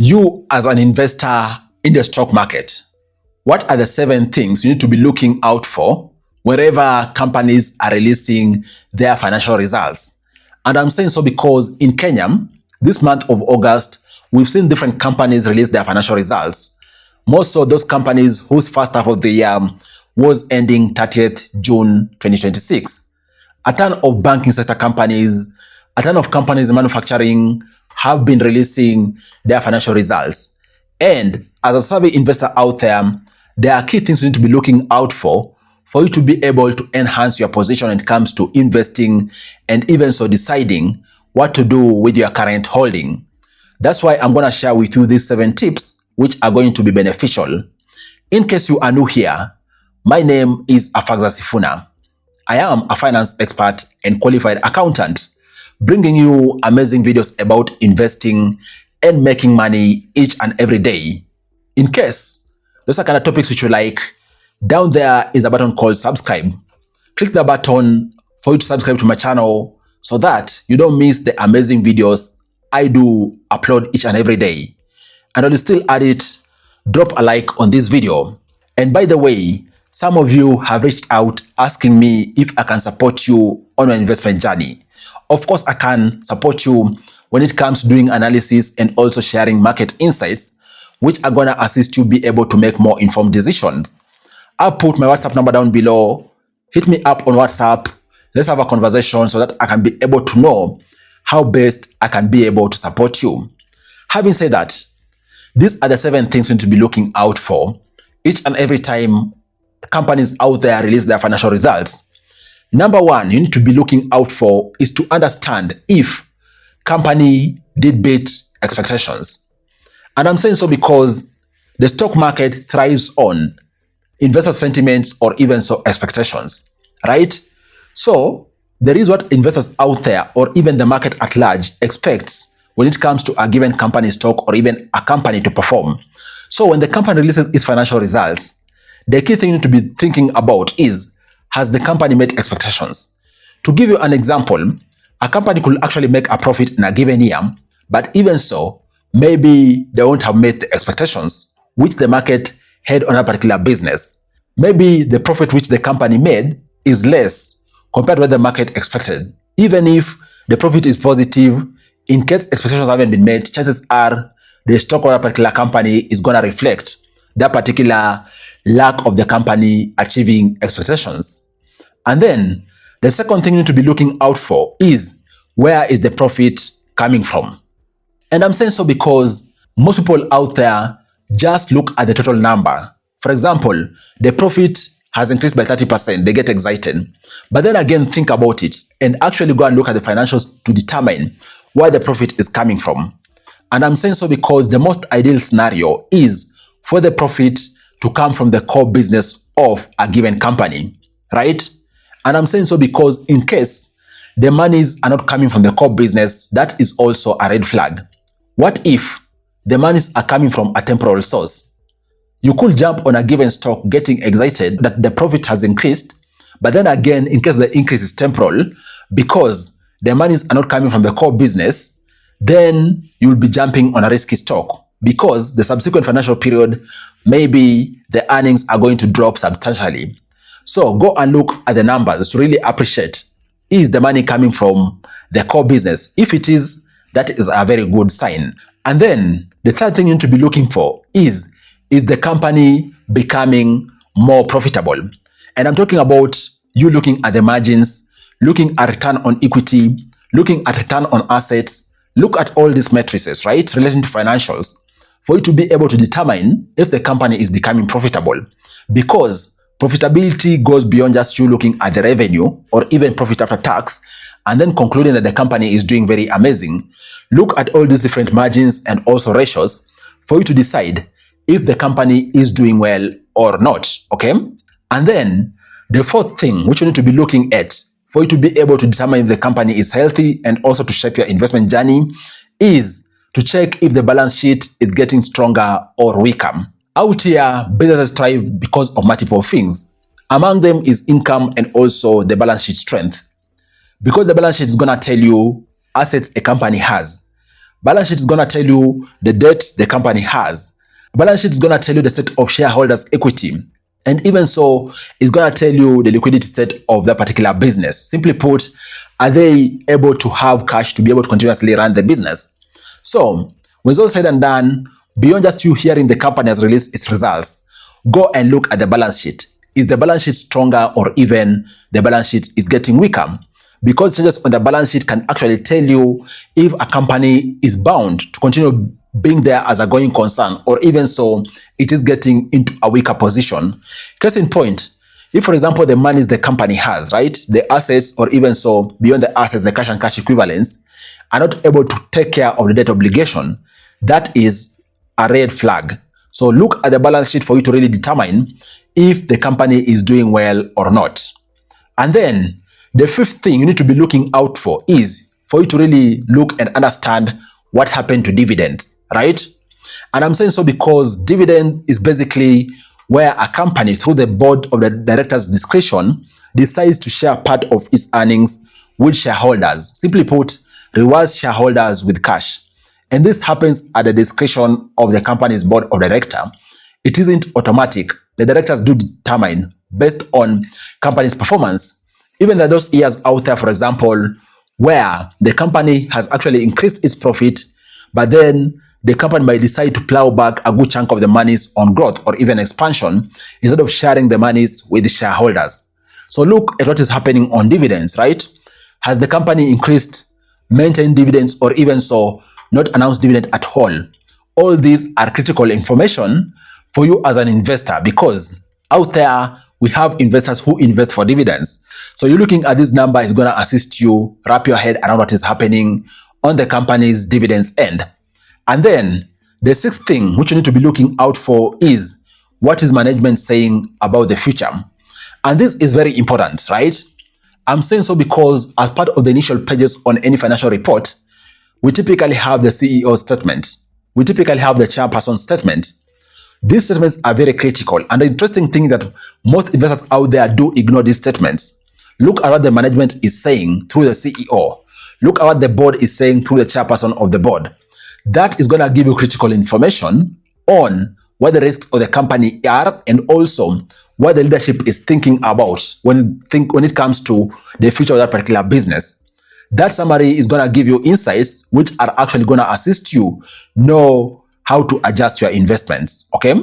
You as an investor in the stock market, what are the 7 things you need to be looking out for wherever companies are releasing their financial results? And I'm saying so because in Kenya, this month of August, we've seen different companies release their financial results. Most of those companies whose first half of the year was ending 30th June 2026. A ton of banking sector companies, a ton of companies in manufacturing have been releasing their financial results. And as a savvy investor out there are key things you need to be looking out for you to be able to enhance your position when it comes to investing and even so deciding what to do with your current holding. That's why I'm going to share with you these 7 tips which are going to be beneficial. In case you are new here, my name is Afagza Sifuna. I am a finance expert and qualified accountant, bringing you amazing videos about investing and making money each and every day. In case those are kind of topics which you like, down there is a button called subscribe. Click the button for you to subscribe to my channel so that you don't miss the amazing videos I do upload each and every day. And while you still at it, drop a like on this video. And by the way, some of you have reached out asking me if I can support you on your investment journey. Of course, I can support you when it comes to doing analysis and also sharing market insights, which are going to assist you be able to make more informed decisions. I'll put my WhatsApp number down below. Hit me up on WhatsApp. Let's have a conversation so that I can be able to know how best I can be able to support you. Having said that, these are the 7 things you need to be looking out for each and every time companies out there release their financial results. Number 1 you need to be looking out for is to understand if company did beat expectations. And I'm saying so because the stock market thrives on investor sentiments or even so expectations, right? So there is what investors out there or even the market at large expects when it comes to a given company stock or even a company to perform. So when the company releases its financial results, the key thing you need to be thinking about is, has the company met expectations? To give you an example, a company could actually make a profit in a given year, but even so, maybe they won't have met the expectations which the market had on a particular business. Maybe the profit which the company made is less compared to what the market expected. Even if the profit is positive, in case expectations haven't been met, chances are the stock of a particular company is going to reflect that particular lack of the company achieving expectations. And then the second thing you need to be looking out for is, where is the profit coming from? And I'm saying so because most people out there just look at the total number. For example, the profit has increased by 30%, they get excited. But then again, think about it and actually go and look at the financials to determine where the profit is coming from. And I'm saying so because the most ideal scenario is for the profit to come from the core business of a given company, right? And I'm saying so because in case the monies are not coming from the core business, that is also a red flag. What if the monies are coming from a temporal source? You could jump on a given stock getting excited that the profit has increased, but then again, in case the increase is temporal, because the monies are not coming from the core business, then you'll be jumping on a risky stock because the subsequent financial period, maybe the earnings are going to drop substantially. So go and look at the numbers to really appreciate, is the money coming from the core business? If it is, that is a very good sign. And then the third thing you need to be looking for is the company becoming more profitable? And I'm talking about you looking at the margins, looking at return on equity, looking at return on assets, look at all these matrices, right, relating to financials, for you to be able to determine if the company is becoming profitable. Because profitability goes beyond just you looking at the revenue or even profit after tax and then concluding that the company is doing very amazing. Look at all these different margins and also ratios for you to decide if the company is doing well or not, okay? And then the fourth thing which you need to be looking at for you to be able to determine if the company is healthy and also to shape your investment journey is to check if the balance sheet is getting stronger or weaker. Out here, businesses thrive because of multiple things. Among them is income and also the balance sheet strength. Because the balance sheet is going to tell you assets a company has. Balance sheet is going to tell you the debt the company has. Balance sheet is going to tell you the state of shareholders' equity. And even so, it's going to tell you the liquidity state of that particular business. Simply put, are they able to have cash to be able to continuously run the business? So, with all said and done, beyond just you hearing the company has released its results, go and look at the balance sheet. Is the balance sheet stronger, or even the balance sheet is getting weaker? Because changes on the balance sheet can actually tell you if a company is bound to continue being there as a going concern, or even so, it is getting into a weaker position. Case in point, if, for example, the monies the company has, right, the assets, or even so, beyond the assets, the cash and cash equivalents, are not able to take care of the debt obligation, that is a red flag. So look at the balance sheet for you to really determine if the company is doing well or not. And then the fifth thing you need to be looking out for is for you to really look and understand what happened to dividend, right? And I'm saying so because dividend is basically where a company, through the board of the directors' discretion, decides to share part of its earnings with shareholders. Simply put, rewards shareholders with cash. And this happens at the discretion of the company's board of directors. It isn't automatic. The directors do determine based on company's performance. Even there are those years out there, for example, where the company has actually increased its profit, but then the company might decide to plow back a good chunk of the monies on growth or even expansion instead of sharing the monies with the shareholders. So look at what is happening on dividends, right? Has the company increased, maintained dividends, or even so, not announced dividend at all? All these are critical information for you as an investor, because out there we have investors who invest for dividends. So you're looking at this number is going to assist you wrap your head around what is happening on the company's dividends end. And then the sixth thing which you need to be looking out for is what is management saying about the future. And this is very important, right? I'm saying so because as part of the initial pages on any financial report, we typically have the CEO statement. We typically have the chairperson statement. These statements are very critical, and the interesting thing is that most investors out there do ignore these statements. Look at what the management is saying through the CEO. Look at what the board is saying through the chairperson of the board. That is going to give you critical information on what the risks of the company are, and also what the leadership is thinking about when it comes to the future of that particular business. That summary is going to give you insights which are actually going to assist you know how to adjust your investments, okay?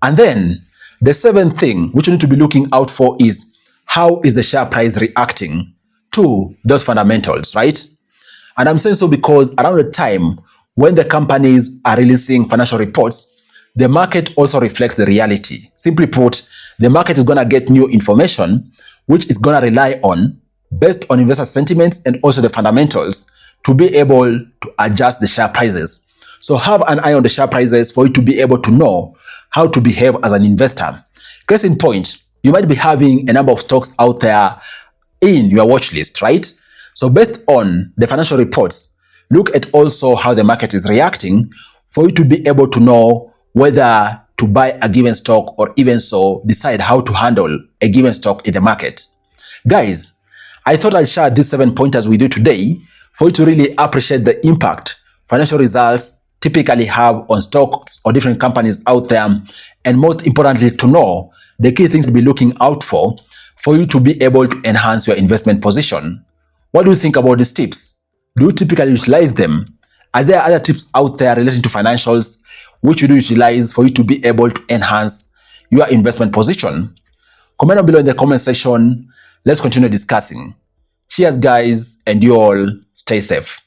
And then the seventh thing which you need to be looking out for is how is the share price reacting to those fundamentals, right? And I'm saying so because around the time when the companies are releasing financial reports, the market also reflects the reality. Simply put, the market is going to get new information which is going to rely on based on investor sentiments and also the fundamentals to be able to adjust the share prices. So have an eye on the share prices for you to be able to know how to behave as an investor. Case in point, you might be having a number of stocks out there in your watch list, right? So based on the financial reports, look at also how the market is reacting for you to be able to know whether to buy a given stock or even so decide how to handle a given stock in the market. Guys, I thought I'd share these 7 pointers with you today for you to really appreciate the impact financial results typically have on stocks or different companies out there, and most importantly to know the key things to be looking out for you to be able to enhance your investment position. What do you think about these tips? Do you typically utilize them? Are there other tips out there relating to financials which you do utilize for you to be able to enhance your investment position? Comment down below in the comment section. Let's continue discussing. Cheers, guys, and you all stay safe.